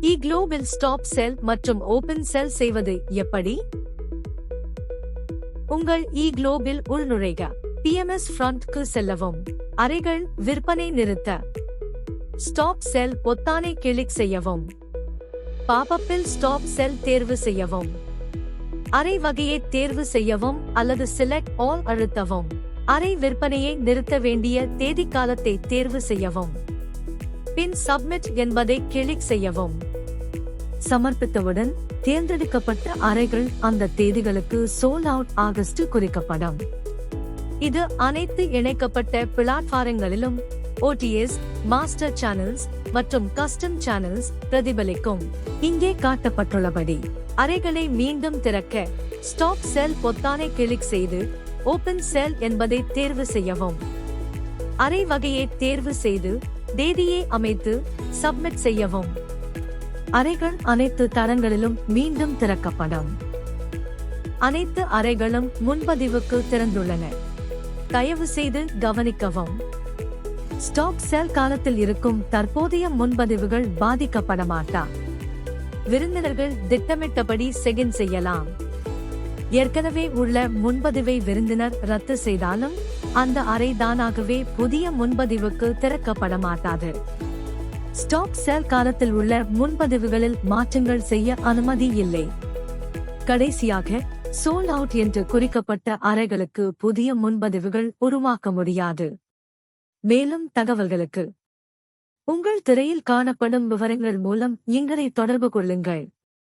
இ-குளோபில் stop செல் மற்றும் open செல் செய்வது எப்படி? உங்கள் இ-குளோபில் உள்நுழைக. PMS ஃப்ரண்ட்-க்கு செல்லவும். அறைகள் விற்பனை நிறுத்த. ஸ்டாப் செல் பொத்தானை கிளிக் செய்யவும். பாப்-அப்பில் ஸ்டாப் செல் தேர்வு செய்யவும். அறை வகையை தேர்வு செய்யவும் அல்லது செலக்ட் ஆல் அழுத்தவும். அறை விற்பனையை நிறுத்த வேண்டிய தேதி காலத்தை தேர்வு செய்யவும். பின் சப்மிட் என்பதை கிளிக் செய்யவும். சமர்ப்பித்தவுடன் தேர்ந்தெடுக்கப்பட்ட அறைகள் அந்த தேதிகளுக்கு சோல்ட் அவுட் ஆகஸ்ட் குறிக்கப்படும். இது அனைத்து இணைக்கப்பட்ட பிளாட்பாரங்களிலும் OTS, மாஸ்டர் சேனல்ஸ் மற்றும் கஸ்டம் சேனல்ஸ் பிரதிபலிக்கும். இங்கே காட்டப்பட்டுள்ளபடி அறைகளை மீண்டும் திறக்க ஸ்டாப் செல் பொத்தானை கிளிக் செய்து ஓபன் செல் என்பதை தேர்வு செய்யவும். அறை வகையை தேர்வு செய்து தேதியை அமைத்து சப்மிட் செய்யவும். அறைகள் அனைத்து தரங்களிலும் மீண்டும் திறக்கப்படும். அனைத்து அறைகளும் முன்பதிவுக்கு திறந்துள்ளன. தயவு செய்து கவனிக்கவும். ஸ்டாக் செல் காலத்தில் இருக்கும் தற்போதைய முன்பதிவுகள் பாதிக்கப்பட மாட்டா. விருந்தினர்கள் திட்டமிட்டபடி செகின் செய்யலாம். ஏற்கனவே உள்ள முன்பதிவை விருந்தினர் ரத்து செய்தாலும் அந்த அறை தானாகவே புதிய முன்பதிவுக்கு திறக்கப்பட மாட்டாது. ஸ்டாக் செல் காலத்தில் உள்ள முன்பதிவுகளில் மாற்றங்கள் செய்ய அனுமதி இல்லை. கடைசியாக சோல்ட் அவுட் என்று குறிக்கப்பட்ட அறைகளுக்கு புதிய முன்பதிவுகள் உருவாக்க முடியாது. மேலும் தகவல்களுக்கு உங்கள் திரையில் காணப்படும் விவரங்கள் மூலம் எங்களை தொடர்பு கொள்ளுங்கள்.